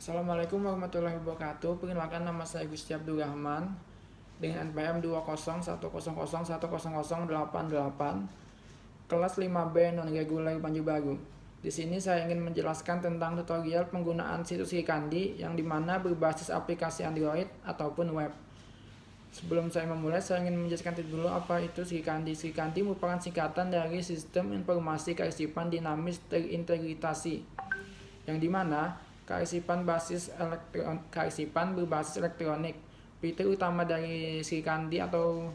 Assalamualaikum warahmatullahi wabarakatuh. Perkenalkan, nama saya Gusti Abdul Rahman dengan NPM 20101008088, kelas 5B non reguler Banyu Baru. Di sini saya ingin menjelaskan tentang tutorial penggunaan situs Srikandi yang dimana berbasis aplikasi Android ataupun web. Sebelum saya memulai, saya ingin menjelaskan dulu apa itu Srikandi. Srikandi merupakan singkatan dari Sistem Informasi Kearsipan Dinamis Terintegrasi, yang dimana kearsipan berbasis elektronik. Fitur utama dari Srikandi atau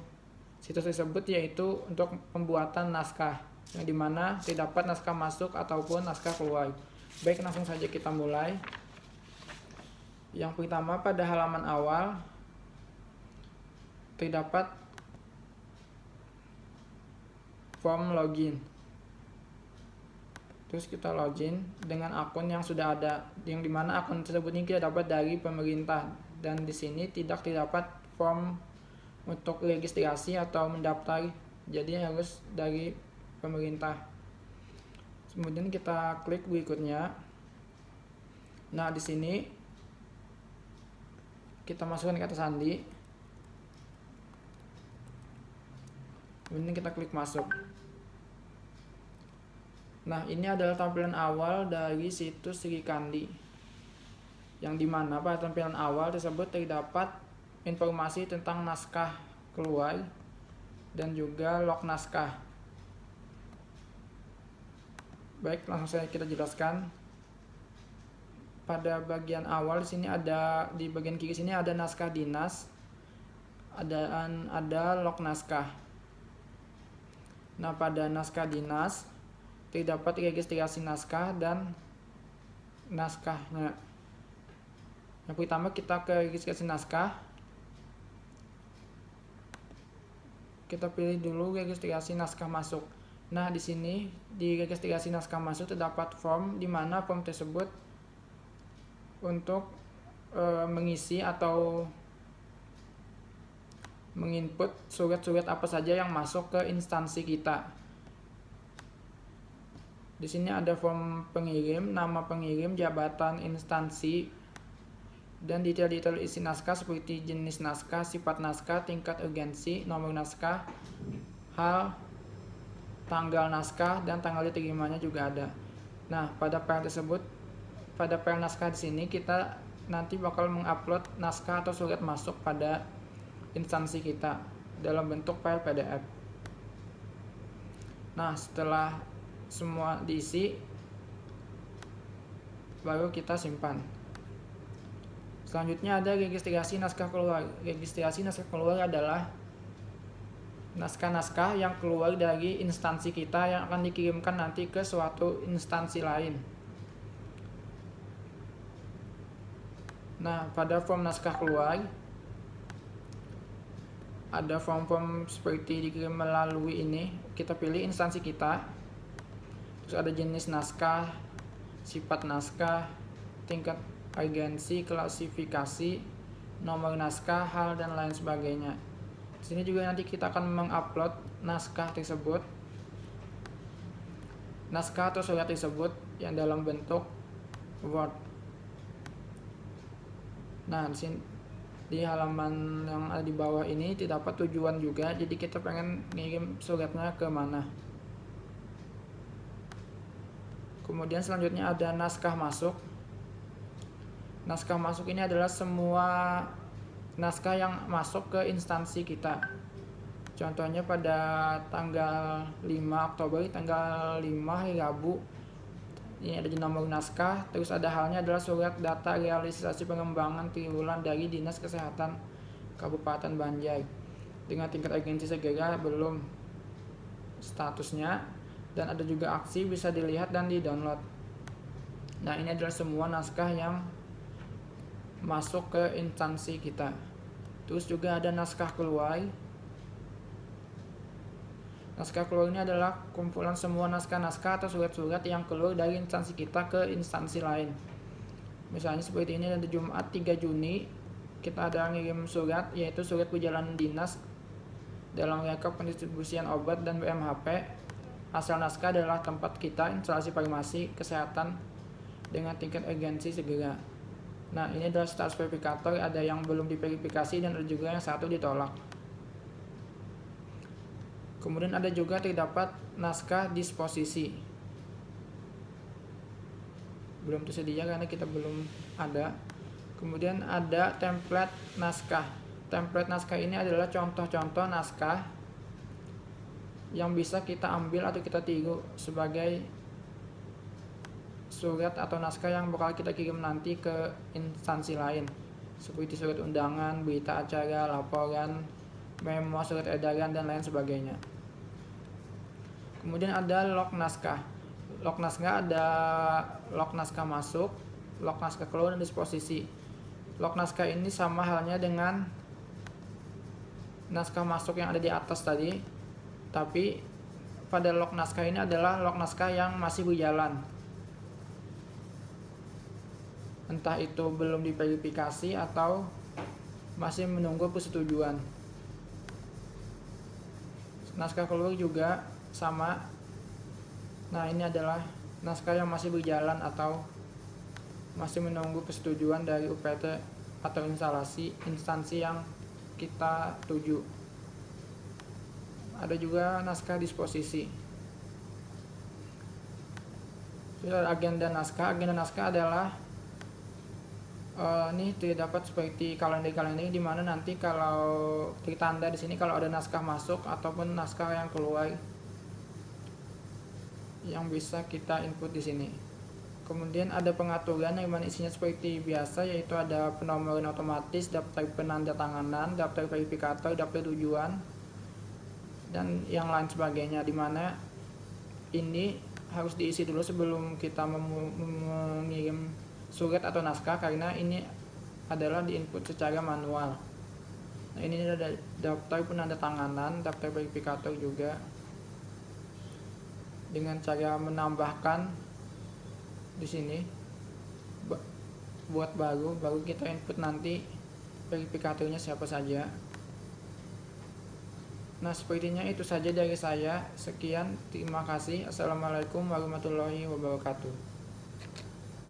situs tersebut yaitu untuk pembuatan naskah, yang dimana terdapat naskah masuk ataupun naskah keluar. Baik, langsung saja kita mulai. Yang pertama, pada halaman awal terdapat form login. Terus kita login dengan akun yang sudah ada, yang dimana akun tersebut ini kita dapat dari pemerintah, dan di sini tidak terdapat form untuk registrasi atau mendaftar, jadi harus dari pemerintah. Kemudian kita klik berikutnya. Nah, di sini kita masukkan kata sandi. Kemudian kita klik masuk. Nah, ini adalah tampilan awal dari situs Srikandi, yang dimana pada tampilan awal tersebut terdapat informasi tentang naskah keluar dan juga log naskah. Baik, langsung saja kita jelaskan. Pada bagian awal di sini di bagian kiri sini ada naskah dinas, ada log naskah. Nah, pada naskah dinas terdapat registrasi naskah dan naskahnya. Yang pertama, kita ke registrasi naskah. Kita pilih dulu registrasi naskah masuk. Nah, di sini di registrasi naskah masuk terdapat form, di mana form tersebut untuk mengisi atau menginput surat-surat apa saja yang masuk ke instansi kita. Di sini ada form pengirim, nama pengirim, jabatan instansi, dan detail-detail isi naskah seperti jenis naskah, sifat naskah, tingkat urgensi, nomor naskah, hal, tanggal naskah, dan tanggal diterimanya juga ada. Nah, pada file naskah di sini kita nanti bakal mengupload naskah atau surat masuk pada instansi kita dalam bentuk file PDF. Nah, setelah semua diisi, baru kita simpan. Selanjutnya ada registrasi naskah keluar. Registrasi naskah keluar adalah naskah-naskah yang keluar dari instansi kita yang akan dikirimkan nanti ke suatu instansi lain. Nah, pada form naskah keluar ada form-form seperti dikirim melalui ini. Kita pilih instansi kita. Terus ada jenis naskah, sifat naskah, tingkat urgensi, klasifikasi, nomor naskah, hal, dan lain sebagainya. Di sini juga nanti kita akan mengupload naskah tersebut, naskah atau surat tersebut yang dalam bentuk Word. Nah, di sini di halaman yang ada di bawah ini terdapat tujuan juga, jadi kita pengen ngirim suratnya ke mana. Kemudian selanjutnya ada naskah masuk. Naskah masuk ini adalah semua naskah yang masuk ke instansi kita. Contohnya pada tanggal 5 Oktober, tanggal 5 hari Rabu, ini ada nomor naskah. Terus ada halnya adalah surat data realisasi pengembangan triwulan dari Dinas Kesehatan Kabupaten Banjar dengan tingkat urgensi segera belum statusnya, dan ada juga aksi, bisa dilihat dan di-download. Nah, ini adalah semua naskah yang masuk ke instansi kita. Terus juga ada naskah keluar. Naskah keluar ini adalah kumpulan semua naskah-naskah atau surat-surat yang keluar dari instansi kita ke instansi lain. Misalnya seperti ini, ada Jumat 3 Juni kita ada ngirim surat, yaitu surat perjalanan dinas dalam rangka pendistribusian obat dan BMHP. Asal naskah adalah tempat kita instalasi farmasi kesehatan dengan tingkat urgensi segera. Nah, ini adalah status verifikator, ada yang belum diverifikasi dan ada juga yang satu ditolak. Kemudian ada juga terdapat naskah disposisi. Belum tersedia karena kita belum ada. Kemudian ada template naskah. Template naskah ini adalah contoh-contoh naskah yang bisa kita ambil atau kita tiru sebagai surat atau naskah yang bakal kita kirim nanti ke instansi lain, seperti surat undangan, berita acara, laporan, memo, surat edaran, dan lain sebagainya. Kemudian ada log naskah. Log naskah ada log naskah masuk, log naskah keluar, dan disposisi. Log naskah ini sama halnya dengan naskah masuk yang ada di atas tadi, tapi pada log naskah ini adalah log naskah yang masih berjalan, entah itu belum diverifikasi atau masih menunggu persetujuan. Naskah keluar juga sama. Nah, ini adalah naskah yang masih berjalan atau masih menunggu persetujuan dari UPT atau instansi yang kita tuju. Ada juga naskah disposisi. Agenda naskah. Agenda naskah adalah ini terdapat seperti kalender-kalender di mana nanti kalau ditanda di sini kalau ada naskah masuk ataupun naskah yang keluar yang bisa kita input di sini. Kemudian ada pengaturan yang mana isinya seperti biasa, yaitu ada penomoran otomatis, daftar penandatanganan, daftar verifikator, daftar tujuan, dan yang lain sebagainya, di mana ini harus diisi dulu sebelum kita mengirim surat atau naskah, karena ini adalah diinput secara manual. Nah, ini ada daftar penandatanganan, daftar verifikator juga, dengan cara menambahkan di sini buat baru kita input nanti verifikatornya siapa saja. Nah, sepertinya itu saja dari saya. Sekian, terima kasih. Assalamualaikum warahmatullahi wabarakatuh.